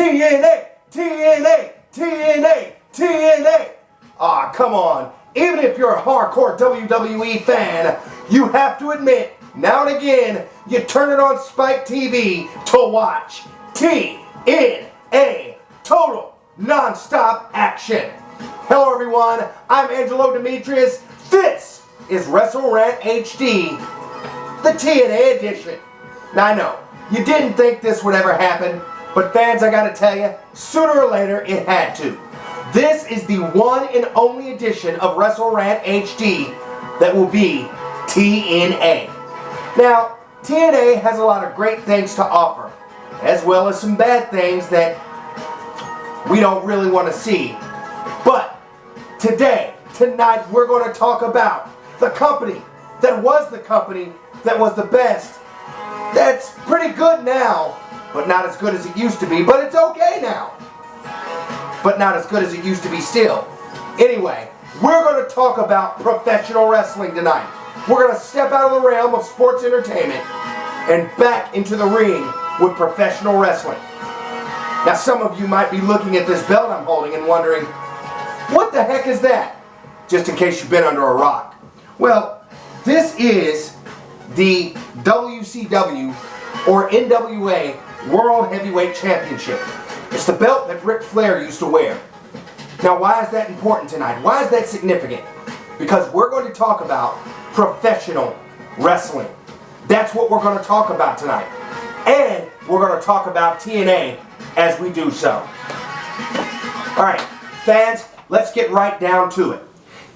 TNA, TNA, TNA, TNA. Ah, come on. Even if you're a hardcore WWE fan, you have to admit, now and again, you turn it on Spike TV to watch TNA, Total Non-Stop Action. Hello everyone, I'm Angelo Demetrius. This is WrestlerAnt HD, the TNA edition. Now I know, you didn't think this would ever happen, but fans, I gotta tell you, sooner or later it had to. This is the one and only edition of WrestlerAnt HD that will be TNA. Now, TNA has a lot of great things to offer, as well as some bad things that we don't really want to see. But tonight, we're going to talk about the company that was the best. That's pretty good now, but not as good as it used to be. But it's okay now, but not as good as it used to be still. Anyway, we're going to talk about professional wrestling tonight. We're going to step out of the realm of sports entertainment and back into the ring with professional wrestling. Now, some of you might be looking at this belt I'm holding and wondering, what the heck is that? Just in case you've been under a rock. Well, this is the WCW or NWA World Heavyweight Championship. It's the belt that Ric Flair used to wear. Now, why is that important tonight? Why is that significant? Because we're going to talk about professional wrestling. That's what we're going to talk about tonight. And we're going to talk about TNA as we do so. Alright, fans, let's get right down to it.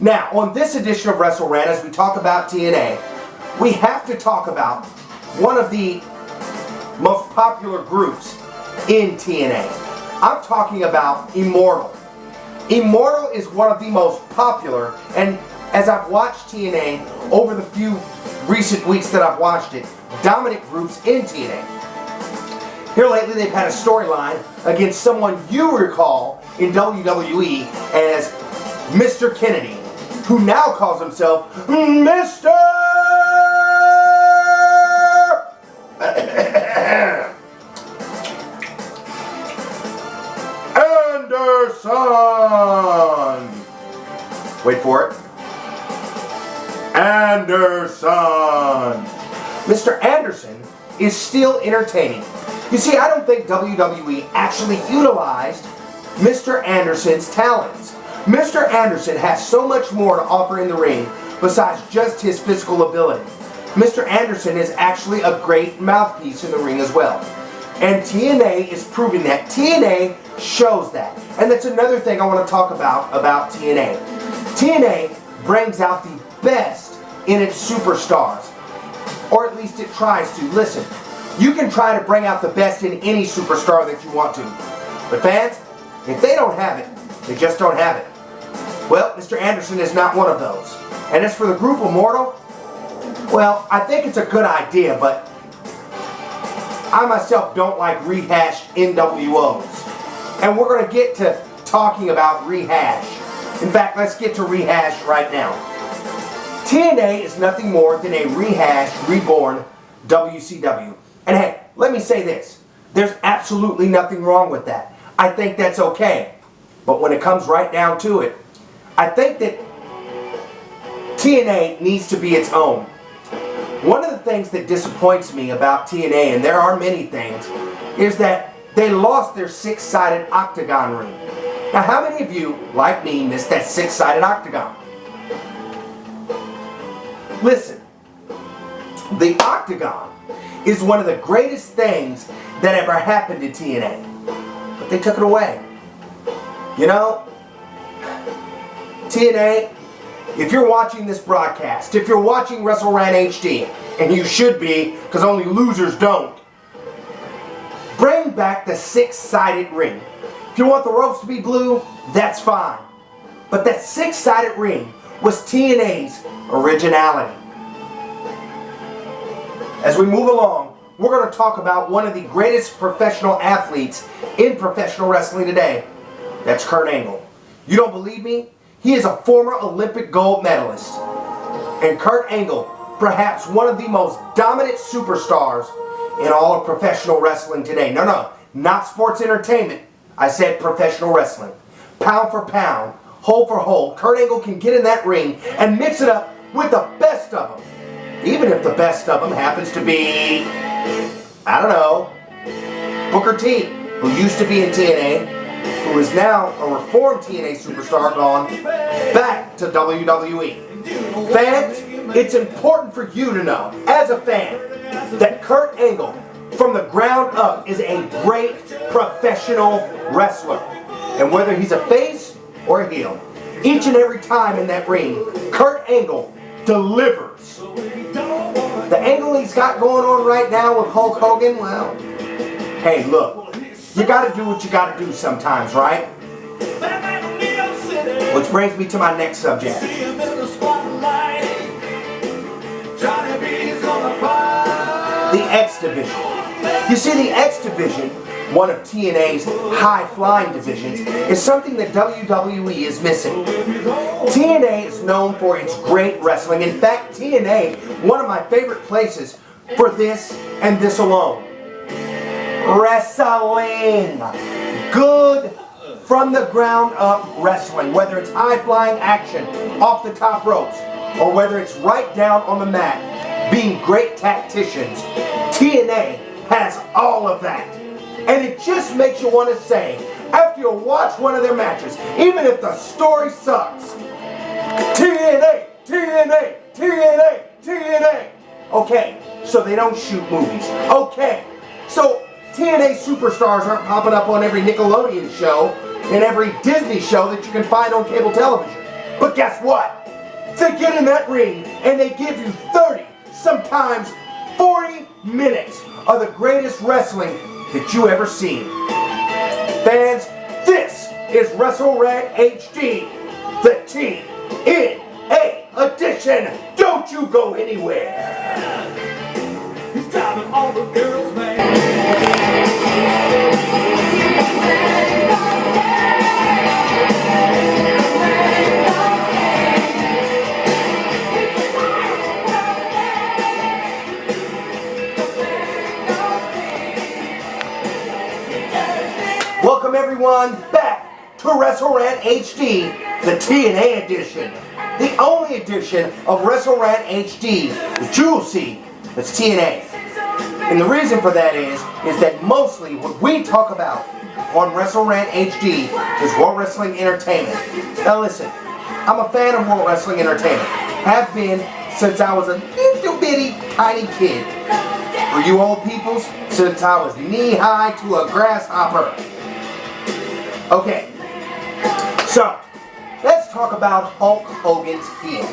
Now, on this edition of WrestleRant, as we talk about TNA, we have to talk about one of the most popular groups in TNA. I'm talking about Immortal. Immortal is one of the most popular, and as I've watched TNA over the few recent weeks that I've watched it, dominant groups in TNA. Here lately they've had a storyline against someone you recall in WWE as Mr. Kennedy, who now calls himself Mr. Anderson. Wait for it. Anderson. Mr. Anderson is still entertaining. You see, I don't think WWE actually utilized Mr. Anderson's talents. Mr. Anderson has so much more to offer in the ring besides just his physical ability. Mr. Anderson is actually a great mouthpiece in the ring as well. And TNA is proving that. TNA shows that. And that's another thing I want to talk about TNA. TNA brings out the best in its superstars. Or at least it tries to. Listen, you can try to bring out the best in any superstar that you want to. But fans, if they don't have it, they just don't have it. Well, Mr. Anderson is not one of those. And as for the group Immortal, well, I think it's a good idea, but I myself don't like rehashed NWOs. And we're going to get to talking about rehash. In fact, let's get to rehash right now. TNA is nothing more than a rehashed, reborn WCW. And hey, let me say this. There's absolutely nothing wrong with that. I think that's okay. But when it comes right down to it, I think that TNA needs to be its own. One of the things that disappoints me about TNA, and there are many things, is that they lost their six-sided octagon ring. Now, how many of you, like me, missed that six-sided octagon? Listen, the octagon is one of the greatest things that ever happened to TNA. But they took it away. You know, TNA, if you're watching this broadcast, if you're watching WrestleRant HD, and you should be, because only losers don't, bring back the six-sided ring. If you want the ropes to be blue, that's fine. But that six-sided ring was TNA's originality. As we move along, we're going to talk about one of the greatest professional athletes in professional wrestling today. That's Kurt Angle. You don't believe me? He is a former Olympic gold medalist. And Kurt Angle, perhaps one of the most dominant superstars in all of professional wrestling today. No, not sports entertainment. I said professional wrestling. Pound for pound, hold for hold, Kurt Angle can get in that ring and mix it up with the best of them. Even if the best of them happens to be, I don't know, Booker T, who used to be in TNA, who is now a reformed TNA superstar gone back to WWE. Fans, it's important for you to know, as a fan, that Kurt Angle, from the ground up, is a great professional wrestler. And whether he's a face or a heel, each and every time in that ring, Kurt Angle delivers. The angle he's got going on right now with Hulk Hogan, well, hey, look, you gotta do what you gotta do sometimes, right? Which brings me to my next subject. The X Division. You see, the X Division, one of TNA's high-flying divisions, is something that WWE is missing. TNA is known for its great wrestling. In fact, TNA, one of my favorite places for this and this alone. Wrestling. Good from the ground up wrestling. Whether it's high-flying action off the top ropes, or whether it's right down on the mat, being great tacticians, TNA has all of that. And it just makes you want to say, after you watch one of their matches, even if the story sucks, TNA, TNA, TNA, TNA. Okay, so they don't shoot movies. Okay, so TNA superstars aren't popping up on every Nickelodeon show and every Disney show that you can find on cable television. But guess what? They get in that ring and they give you 30, sometimes 40 minutes of the greatest wrestling that you ever seen. Fans, this is WrestleRant HD, the TNA edition. Don't you go anywhere. He's driving all the girls, man. Welcome everyone back to WrestleRant HD, the TNA edition. The only edition of WrestleRant HD that you will see that's TNA. And the reason for that is that mostly what we talk about on WrestleRant HD is World Wrestling Entertainment. Now listen, I'm a fan of World Wrestling Entertainment. Have been since I was a little bitty tiny kid. For you old peoples, since I was knee-high to a grasshopper. Okay, so let's talk about Hulk Hogan's heel.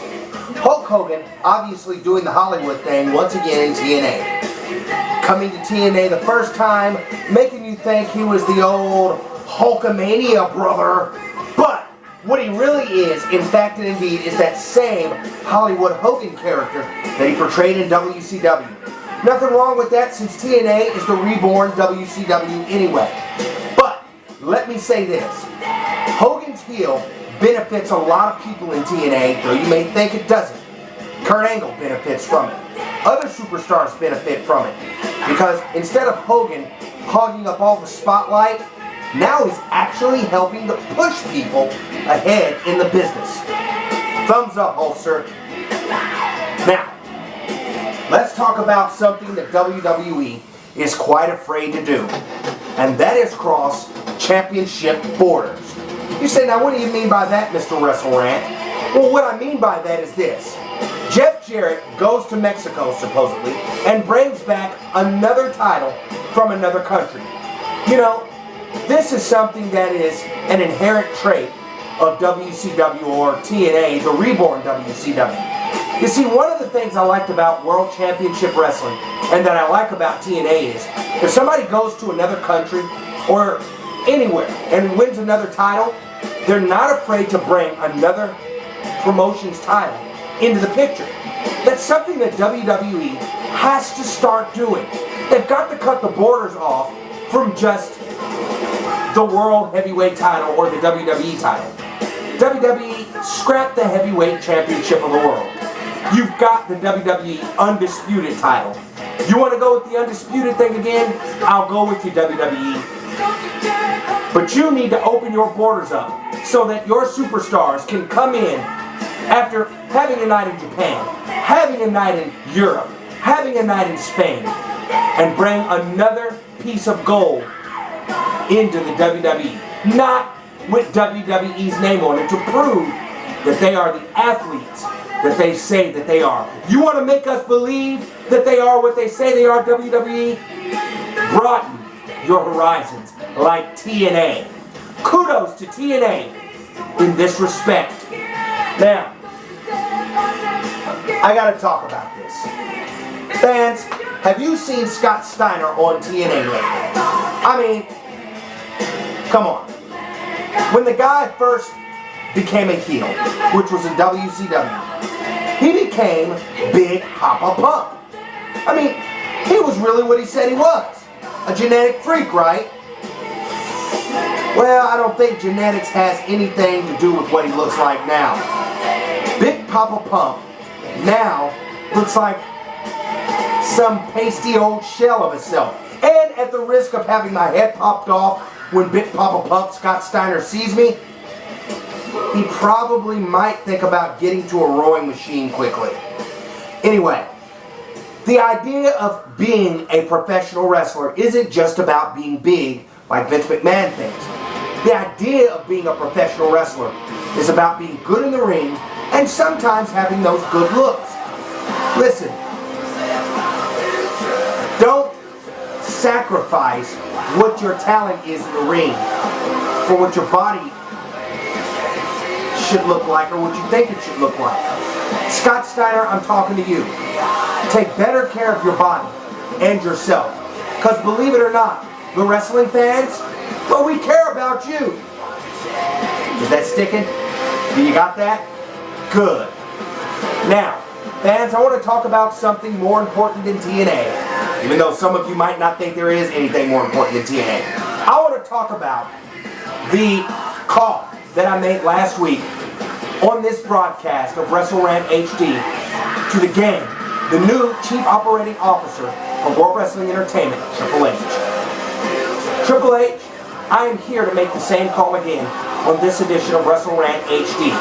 Hulk Hogan obviously doing the Hollywood thing once again in TNA. Coming to TNA the first time, making you think he was the old Hulkamania brother. But what he really is, in fact and indeed, is that same Hollywood Hogan character that he portrayed in WCW. Nothing wrong with that since TNA is the reborn WCW anyway. Let me say this, Hogan's heel benefits a lot of people in TNA, though you may think it doesn't. Kurt Angle benefits from it. Other superstars benefit from it. Because instead of Hogan hogging up all the spotlight, now he's actually helping to push people ahead in the business. Thumbs up, Hulkster. Now, let's talk about something that WWE is quite afraid to do. And that is cross championship borders. You say, now what do you mean by that, Mr. WrestleRant? Well, what I mean by that is this. Jeff Jarrett goes to Mexico, supposedly, and brings back another title from another country. You know, this is something that is an inherent trait of WCW or TNA, the reborn WCW. You see, one of the things I liked about World Championship Wrestling and that I like about TNA is if somebody goes to another country or anywhere and wins another title, they're not afraid to bring another promotion's title into the picture. That's something that WWE has to start doing. They've got to cut the borders off from just the World Heavyweight title or the WWE title. WWE, scrap the Heavyweight Championship of the world. You've got the WWE Undisputed title. You want to go with the undisputed thing again? I'll go with you, WWE. But you need to open your borders up so that your superstars can come in after having a night in Japan, having a night in Europe, having a night in Spain, and bring another piece of gold into the WWE. Not with WWE's name on it, to prove that they are the athletes that they say that they are. You want to make us believe that they are what they say they are, WWE? Broaden your horizons like TNA. Kudos to TNA in this respect. Now, I gotta talk about this. Fans, have you seen Scott Steiner on TNA lately? I mean, come on. When the guy first became a heel, which was in WCW, he became Big Papa Pump. I mean, he was really what he said he was. A genetic freak, right? Well, I don't think genetics has anything to do with what he looks like now. Big Papa Pump now looks like some pasty old shell of himself. And at the risk of having my head popped off when Big Papa Pump Scott Steiner sees me, he probably might think about getting to a rowing machine quickly. Anyway, the idea of being a professional wrestler isn't just about being big like Vince McMahon thinks. The idea of being a professional wrestler is about being good in the ring and sometimes having those good looks. Listen, don't sacrifice what your talent is in the ring for what your body should look like or what you think it should look like. Scott Steiner, I'm talking to you. Take better care of your body and yourself. Because believe it or not, the wrestling fans, well, we care about you. Is that sticking? Do you got that? Good. Now, fans, I want to talk about something more important than TNA. Even though some of you might not think there is anything more important than TNA. I want to talk about the call that I made last week on this broadcast of WrestleRant HD to the game, the new Chief Operating Officer of World Wrestling Entertainment, Triple H. Triple H, I am here to make the same call again on this edition of WrestleRant HD.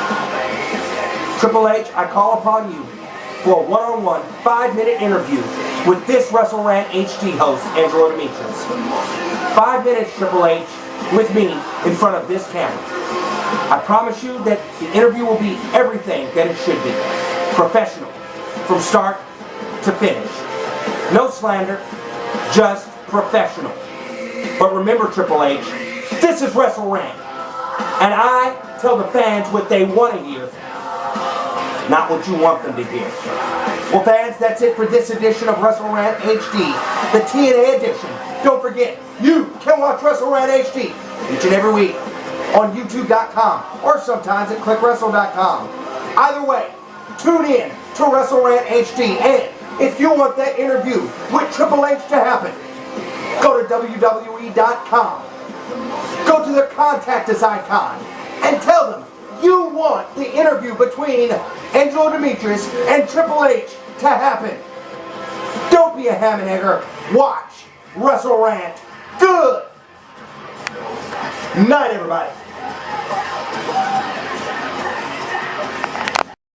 Triple H, I call upon you for a one-on-one 5-minute interview with this WrestleRant HD host, Angelo Demetrius. 5 minutes, Triple H, with me in front of this camera. I promise you that the interview will be everything that it should be. Professional, from start to finish. No slander, just professional. But remember, Triple H, this is WrestleRant. And I tell the fans what they want to hear, not what you want them to hear. Well, fans, that's it for this edition of WrestleRant HD, the TNA edition. Don't forget, you can watch WrestleRant HD each and every week on YouTube.com or sometimes at ClickWrestle.com. Either way, tune in to WrestleRant HD. And if you want that interview with Triple H to happen, go to WWE.com. Go to the Contact Us icon and tell them you want the interview between Angelo Demetrius and Triple H to happen. Don't be a ham and egger. Watch WrestleRant. Good night, everybody.